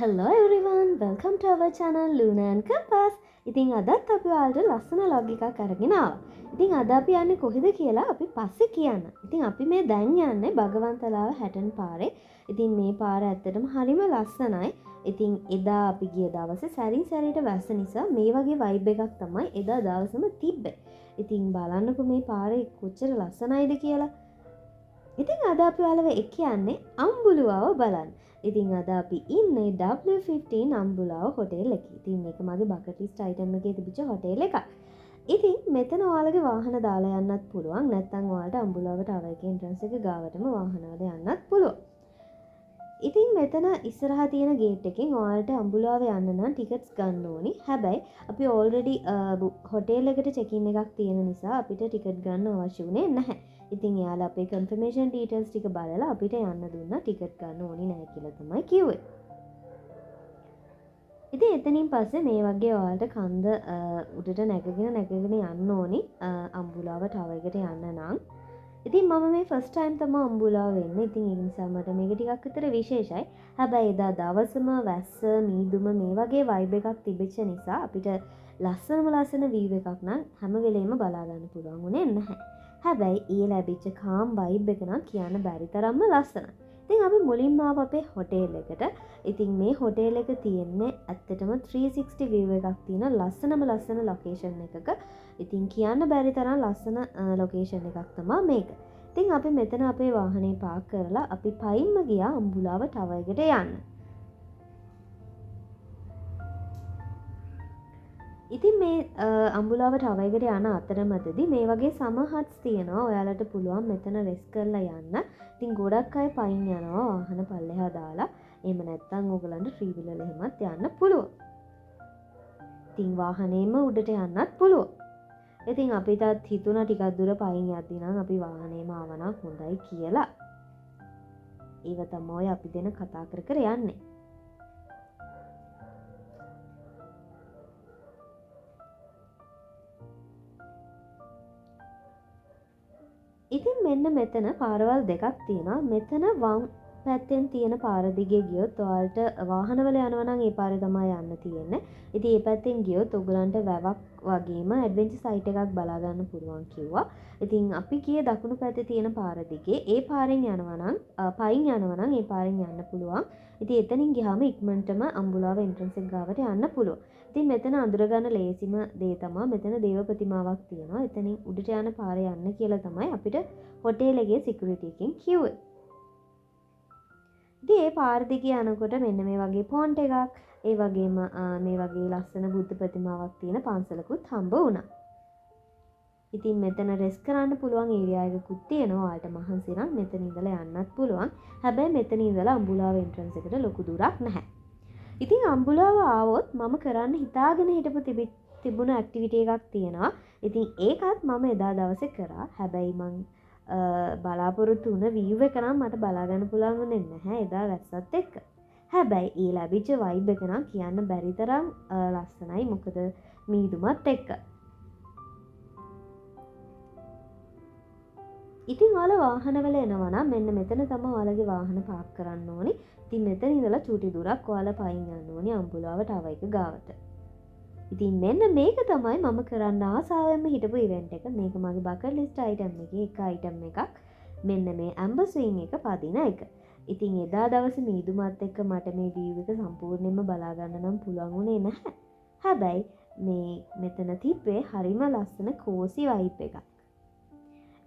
Hello everyone, welcome to our channel Luna and Compass. ඉතින් අදත් අපි ඔයාලට ලස්සන ලොග් එකක් අරගෙන ආවා. ඉතින් අද අපි යන්නේ කොහෙද කියලා අපි පස්සේ කියන්න. ඉතින් අපි මේ දැන් යන්නේ භගවන්තලාව හැටන් පාරේ. ඉතින් මේ පාර ඇත්තටම හරිම ලස්සනයි. ඉතින් එදා අපි ගිය දවසේ සැරින් සැරේට වැස්ස නිසා මේ වගේ වයිබ් එකක් තමයි එදා දවසම තිබ්බේ. ඉතින් බලන්නකෝ මේ පාරේ කොච්චර ලස්සනයිද කියලා. ඉතින් අද අපි ඔයාලව කියන්නේ අම්බුලුවාව බලන්න. ඉතින් අද අපි ඉන්නේ W15 අම්බුලාව හොටෙල් එකේ. ඉතින් මේක මගේ බකට් ලිස්ට් අයිටම් එකේ තිබිච්ච හොටෙල් එකක්. ඉතින් මෙතන ඔයාලගේ වාහන දාලා යන්නත් පුළුවන්. නැත්නම් ඔයාලට අම්බුලාවට ආව එකේ එන්ට්‍රන්ස් එක ගාවටම වාහන වල යන්නත් පුළුවන්. ඉතින් මෙතන ඉස්සරහා තියෙන ගේට් එකෙන් ඔයාලට අම්බුලාව යන්න නම් ටිකට්ස් ගන්න ඕනි. හැබැයි අපි ඔල්රෙඩි හොටෙල් එකට චෙක් ඉන් එකක් තියෙන නිසා අපිට ටිකට් ගන්න අවශ්‍ය වුණේ නැහැ. ඉතින් එයාලා අපේ කන්ෆර්මේෂන් ඩීටේල්ස් ටික බලලා අපිට යන්න දුන්නා. ටිකට් ගන්න ඕනි නැහැ කියලා තමයි කිව්වේ. ඉතින් එතනින් පස්සේ මේ වගේ ඔයාලට කන්ද උඩට නැගගෙන යන්න ඕනි අම්බුලාව ටවර් එකට යන්න නම්. ඉතින් මම මේ ෆස්ට් ටයිම් තමයි අම්බුලාව වෙන්නේ. ඉතින් ඒ නිසා මට මේක ටිකක් විතර විශේෂයි. හැබැයි එදා දවසම වැස්ස මීදුම මේ වගේ වයිබ් එකක් තිබෙච්ච නිසා අපිට ලස්සන වීව් එකක් නම් හැම වෙලේම බලා ගන්න පුළුවන් වුණේ නැහැ. හැබැයි ඒ ලැබිච්ච කාම් වයිබ් එක නම් කියන්න බැරි තරම්ම ලස්සනයි. ඉතින් අපි මුලින්ම ආව අපේ හොටෙල් එකට. ඉතින් මේ හොටෙල් එක තියෙන්නේ ඇත්තටම 360 view එකක් තියෙන ලස්සන ලොකේෂන් එකක. ඉතින් කියන්න බැරි තරම් ලස්සන ලොකේෂන් එකක් තමයි මේක. ඉතින් අපි මෙතන අපේ වාහනේ පාක් කරලා අපි පයින්ම ගියා අම්බුලාව ටවර් එකට යන්න. ඉතින් මේ අම්බුලාව ටවර් එකට යන අතරමැදදී මේ වගේ සමහත්ස් තියෙනවා. ඔයාලට පුළුවන් මෙතන රෙස් කරලා යන්න. ඉතින් ගොඩක් අය පයින් යනවා වාහන පල්ලෙහා දාලා. එහෙම නැත්නම් ඕගලන්ට ෆ්‍රී වීලර් එහෙමත් යන්න පුළුවන්. ඉතින් වාහනේම උඩට යන්නත් පුළුවන්. ඉතින් අපිටත් හිතුණා ටිකක් දුර පයින් යද්දී නම් අපි වාහනේම ආවනම් හොඳයි කියලා. ඒක තමයි අපි දෙන කතා කර යන්නේ. ඉතින් මෙන්න මෙතන පාරවල් දෙකක් තියෙනවා. මෙතන වම් පැත්තෙන් තියෙන පාර දිගේ ගියොත් ඔයාලට වාහනවල යනවා නම් ඒ පාරේ තමයි යන්න තියෙන්නේ. ඉතින් ඒ පැත්තෙන් ගියොත් ඔයගලන්ට වැවක් වගේම ඇඩ්වෙන්චර් සයිට් එකක් බලා ගන්න පුළුවන් කිව්වා. ඉතින් අපි ගියේ දකුණු පැත්තේ තියෙන පාර දිගේ. ඒ පාරෙන් යනවා නම් පයින් යනවා නම් ඒ පාරෙන් යන්න පුළුවන්. ඉතින් එතනින් ගියාම ඉක්මනටම අම්බුලාව එන්ට්‍රන්ස් එක ගාවට යන්න පුළුවන්. ඉතින් මෙතන අඳුරගන්න ලේසිම දේ තමයි මෙතන දේව ප්‍රතිමාවක් තියෙනවා. එතනින් උඩට යන පාරේ යන්න කියලා තමයි අපිට හොටෙල් එකේ සිකියුරිටි එකෙන් කිව්වේ. ඉතින් ඒ පාර දිගේ යනකොට මෙන්න මේ වගේ ෆොන්ට් එකක්, ඒ වගේම මේ වගේ ලස්සන බුද්ධ ප්‍රතිමාවක් තියෙන පන්සලකුත් හම්බ වුණා. ඉතින් මෙතන රෙස් කරන්න පුළුවන් ඒරියා එකකුත් තියෙනවා. ඔයාලට මහන්සි නම් මෙතන ඉඳලා යන්නත් පුළුවන්. හැබැයි මෙතන ඉඳලා අම්බුලාව එන්ට්‍රන්ස් එකට ලොකු දුරක් නැහැ. ඉතින් අම්බුලාව ආවොත් මම කරන්න හිතාගෙන හිටපු තිබුණ ඇක්ටිවිටි එකක් තියෙනවා. ඉතින් ඒකත් මම එදා දවසේ කරා. හැබැයි මං බලාපොරොත්තු වුණ වීව් එක නම් මට බලා ගන්න පුළුවන් වුණේ නැහැ එදා වැස්සත් එක්ක. හැබැයි ඒ ලැබිච්ච වයිබ් එක නම් කියන්න බැරි තරම් ලස්සනයි. මොකද මීදුමත් එක්ක. ඉතින් ඔයාලා වාහනවල එනවා නම් මෙන්න මෙතන තමයි ඔයාලගේ වාහන පාක් කරන්න ඕනි. ඉතින් මෙතන ඉඳලා චූටි දුරක් ඔයාලා පයින් යන්න ඕනි අම්බුලාව ටවර් එක ගාවට. ඉතින් මෙන්න මේක තමයි මම කරන්න ආසාවෙන්ම හිටපු ඉවෙන්ට් එක. මේක මගේ බකට් ලිස්ට් අයිටම් එකේ එක අයිටම් එකක්. මෙන්න මේ ඇම්බර් ස්විං එක පදින එක. ඉතින් එදා දවසේ මීදුමත් එක්ක මට මේ වීව් එක සම්පූර්ණයෙන්ම බලා ගන්න නම් පුළුවන් වුණේ නැහැ. හැබැයි මේ මෙතන තිබ්බේ හරිම ලස්සන කෝසි වයිබ් එකක්.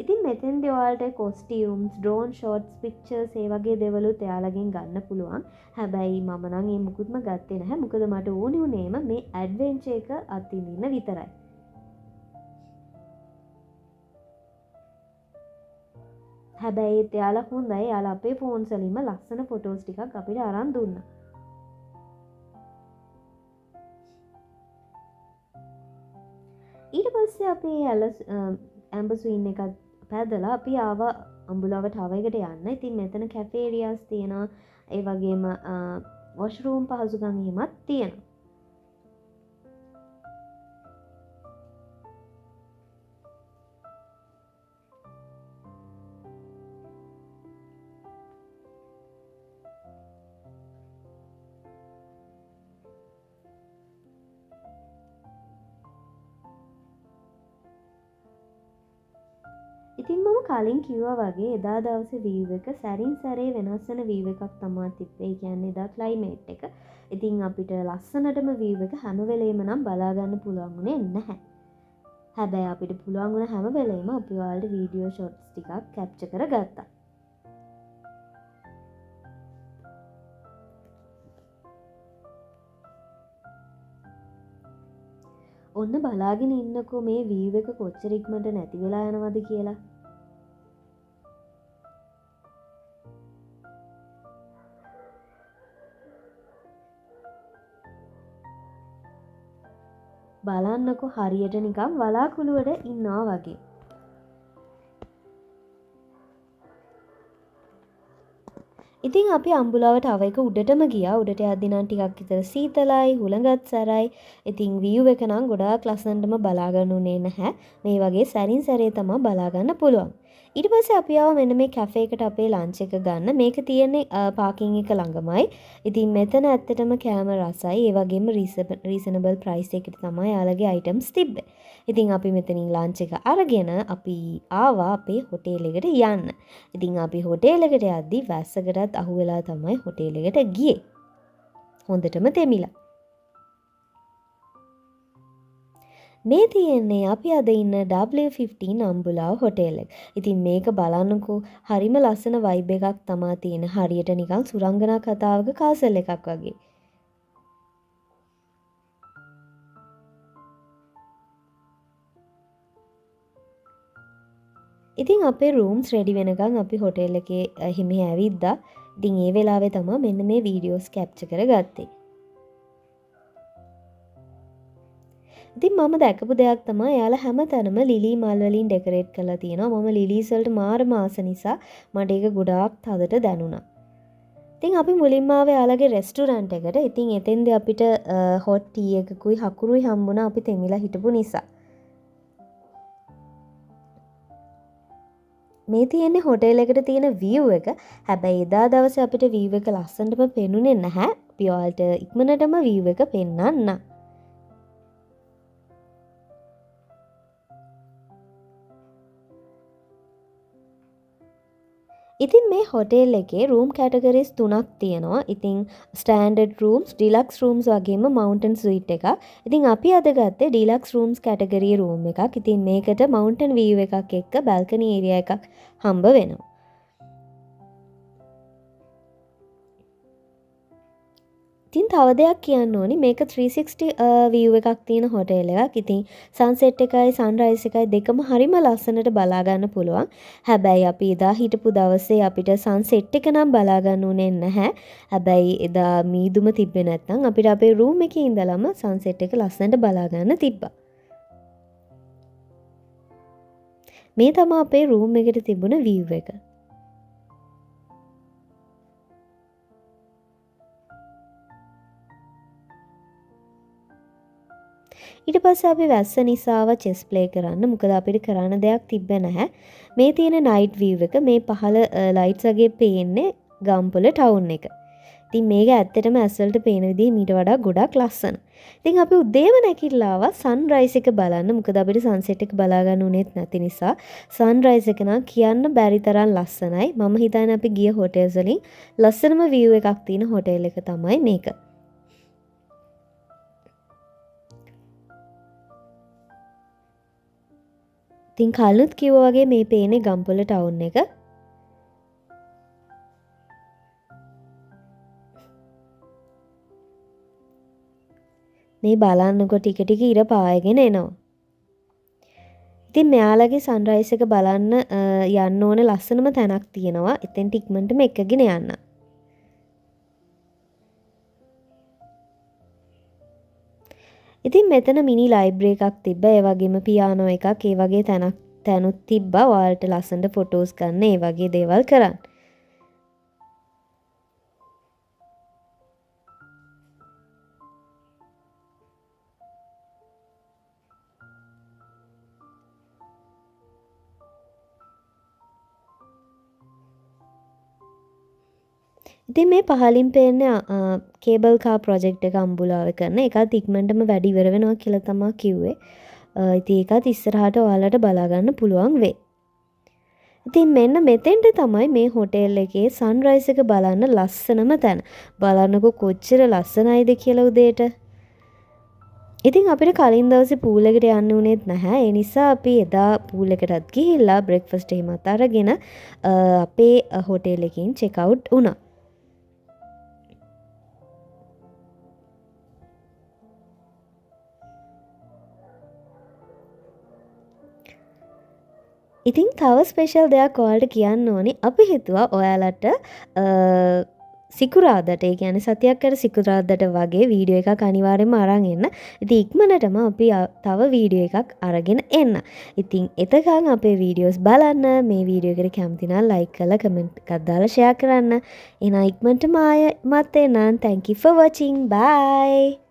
ඉතින් මෙතෙන්දී ඔයාලට කොස්ටියුම්ස්, ඩ්‍රෝන් ෂොට්ස්, පික්චර්ස් ඒ වගේ දේවලුත් එයාලගෙන් ගන්න පුළුවන්. හැබැයි මම නම් ඒ මුකුත්ම ගත්තේ නැහැ. මොකද මට ඕනි වුණේම මේ ඇඩ්වෙන්චර් එක අත්විඳින්න විතරයි. හැබැයි ඒත් එයාලා හොඳයි. එයාලා අපේ ෆෝන්ස් වලින්ම ලස්සන ෆොටෝස් ටිකක් අපිට අරන් දුන්නා. ඊට පස්සේ අපි ඇම්බර් ස්වින් එකත් පැදලා අපි ආවා අම්බුලාව ටවර් එකට යන්න. ඉතින් මෙතන කැෆේ ඒරියාස් තියෙනවා. ඒ වගේම වොෂ්රූම් පහසුකම් එහෙමත් තියෙනවා. ඉතින් මම කලින් කිව්වා වගේ එදා දවසේ view එක සැරින් සැරේ වෙනස් වෙන view එකක් තමයි තිබ්බේ. ඒ කියන්නේ එදා climate එක. ඉතින් අපිට ලස්සනටම view එක හැම වෙලේම නම් බලා ගන්න පුළුවන් උනේ නැහැ. හැබැයි අපිට පුළුවන් වුණ හැම වෙලේම අපි ඔයාලට වීඩියෝ ෂොට්ස් ටිකක් කැප්චර් කරගත්තා. ඔන්න බලාගෙන ඉන්නකෝ මේ view එක කොච්චර ඉක්මනට නැති වෙලා යනවද කියලා. බලන්නකො හරියට නිකන් වලාකුළුවට ඉන්නවා වගේ. ඉතින් අපි අම්බුලාවට අව එක උඩටම ගියා. උඩට යද්දි නම් ටිකක් විතර සීතලයි, හුළඟත් සැරයි. ඉතින් view එක නම් ගොඩාක් ලස්සනටම බලා ගන්න උනේ නැහැ. මේ වගේ සැරින් සැරේ තමයි බලා ගන්න පුළුවන්. ඊට පස්සේ අපි ආව මෙන්න මේ කැෆේ එකට අපේ ලන්ච් එක ගන්න. මේක තියෙන්නේ පාකින් එක ළඟමයි. ඉතින් මෙතන ඇත්තටම කෑම රසයි. ඒ වගේම රීසනබල් ප්‍රයිස් එකකට තමයි යාළගේ අයිටම්ස් තිබ්බේ. ඉතින් අපි මෙතනින් ලන්ච් එක අරගෙන අපි ආවා අපේ හොටෙල් එකට යන්න. ඉතින් අපි හොටෙල් එකට යද්දි වැස්සකටත් අහු වෙලා තමයි හොටෙල් එකට ගියේ. හොඳටම තෙමිලා. මේ තියෙන්නේ අපි අද ඉන්න W15 අම්බුලාව හොටෙල් එක. ඉතින් මේක බලන්නකෝ හරිම ලස්සන වයිබ් එකක් තමා තියෙන. හරියට නිකන් සුරංගනා කතාවක කාසල් එකක් වගේ. ඉතින් අපේ රූම්ස් රෙඩි වෙනකන් අපි හොටෙල් එකේ හිමි ඇවිද්දා. ඉතින් ඒ වෙලාවේ තමයි මෙන්න මේ වීඩියෝස් කැප්චර් කරගත්තේ. ඉතින් මම දැකපු දෙයක් තමයි එයාලා හැම තැනම ලිලි මල් වලින් ඩෙකොරේට් කරලා තියෙනවා. මම ලිලීස් වලට මාරම ආස නිසා මට ඒක ගොඩාක් තදට දැනුණා. ඉතින් අපි මුලින්ම ආවේ එයාලගේ රෙස්ටුරන්ට් එකට. ඉතින් එතෙන්දී අපිට හොට් ටී එකකුයි හකුරුයි හම්බුණා අපි තෙමිලා හිටපු නිසා. මේ තියෙන්නේ හොටෙල් එකට තියෙන view එක. හැබැයි එදා දවසේ අපිට view එක ලස්සනටම පෙනුනේ නැහැ. අපි ඔයාලට ඉක්මනටම view එක පෙන්නන්න. ඉතින් මේ හොටෙල් එකේ රූම් කැටගරිස් 3ක් තියෙනවා. ඉතින් ස්ටෑන්ඩඩ් රූම්ස්, ඩිලක්ස් රූම්ස් වගේම මවුන්ටන් ස්වීට් එකක්. ඉතින් අපි අද ගත්තේ ඩිලක්ස් රූම්ස් කැටගරියේ රූම් එකක්. ඉතින් මේකට මවුන්ටන් view එකක් එක්ක බල්කනි ඒරියා එකක් හම්බ වෙනවා. ඉතින් තව දෙයක් කියන්න ඕනි මේක 360 view එකක් තියෙන හොටෙල් එකක්. ඉතින් සන්සෙට් එකයි සන්රයිස් එකයි දෙකම හරිම ලස්සනට බලා ගන්න පුළුවන්. හැබැයි අපි එදා හිටපු දවසේ අපිට සන්සෙට් එක නම් බලා ගන්න උනේ නැහැ. හැබැයි එදා මීදුම තිබ්බේ නැත්නම් අපිට අපේ රූම් එකේ ඉඳලම සන්සෙට් එක ලස්සනට බලා ගන්න තිබ්බා. මේ තමයි අපේ රූම් එකට තිබුණ view එක. ඊට පස්සේ අපි වැස්ස නිසාව චෙස් ප්ලේ කරන්න. මොකද අපිට කරන්න දෙයක් තිබ්බේ නැහැ. මේ තියෙන නයිට් view එක මේ පහළ ලයිට්ස් වගේ පේන්නේ ගම්පොළ ටවුන් එක. ඉතින් මේක ඇත්තටම ඇස්වලට පේන විදිහ මීට වඩා ගොඩක් ලස්සන. ඉතින් අපි උදේම නැගිටලා ආවා සන්රයිස් එක බලන්න. මොකද අපිට සන්සෙට් එක බලා ගන්න උනේත් නැති නිසා සන්රයිස් එක නම් කියන්න බැරි තරම් ලස්සනයි. මම හිතන්නේ අපි ගිය හොටෙල්ස් වලින් ලස්සනම view එකක් තියෙන හොටෙල් එක තමයි මේක. ඉතින් කලිනුත් කිව්වා වගේ මේ පේන්නේ ගම්පොළ ටවුන් එක. මේ බලන්නකො ටික ටික ඉර පායගෙන එනවා. ඉතින් මෙයාලගේ සන්රයිස් එක බලන්න යන්න ඕන ලස්සනම තැනක් තියෙනවා. එතෙන්ට ඉක්මනටම එකගෙන යන්න. ඉතින් මෙතන මිනි ලයිබ්‍රරි එකක් තිබ්බා. ඒ වගේම පියානෝ එකක් ඒ වගේ තැනුත් තිබ්බා. ඔයාලට ලස්සනට ෆොටෝස් ගන්න ඒ වගේ දේවල් කරන්න. ඉතින් මේ පහලින් පේන්නේ කේබල් කා ප්‍රොජෙක්ට් එක අම්බුලාවේ කරන එකත් ඉක්මනටම වැඩි ඉවර වෙනවා කියලා තමයි කිව්වේ. ඉතින් ඒකත් ඉස්සරහට ඔයාලට බලා ගන්න පුළුවන් වෙයි. ඉතින් මෙන්න මෙතෙන්ට තමයි මේ හොටෙල් එකේ සන්රයිස් එක බලන්න ලස්සනම තැන. බලන්නකො කොච්චර ලස්සනයිද කියලා උදේට. ඉතින් අපිට කලින් දවසේ පූල් එකට යන්න උනේත් නැහැ. ඒ නිසා අපි එදා පූල් එකටත් ගිහිල්ලා බ්‍රෙක්ෆාස්ට් එහෙමත් අරගෙන අපේ හොටෙල් එකකින් චෙක් අවුට් වුණා. ඉතින් තව ස්පෙෂල් දෙයක් ඔයාලට කියන්න ඕනි. අපි හිතුවා ඔයාලට සිකුරාදට ඒ කියන්නේ සතියක් අර සිකුරාදට වගේ වීඩියෝ එකක් අනිවාර්යයෙන්ම අරන් එන්න. ඉතින් ඉක්මනටම අපි තව වීඩියෝ එකක් අරගෙන එන්න. ඉතින් එතකන් අපේ වීඩියෝස් බලන්න. මේ වීඩියෝ එකට කැමති නම් ලයික් කරලා කමෙන්ට් එකක් දාලා ෂෙයා කරන්න. එහෙනම් ඉක්මනටම ආයෙ මත් එන්නම්. Thank you for watching. Bye.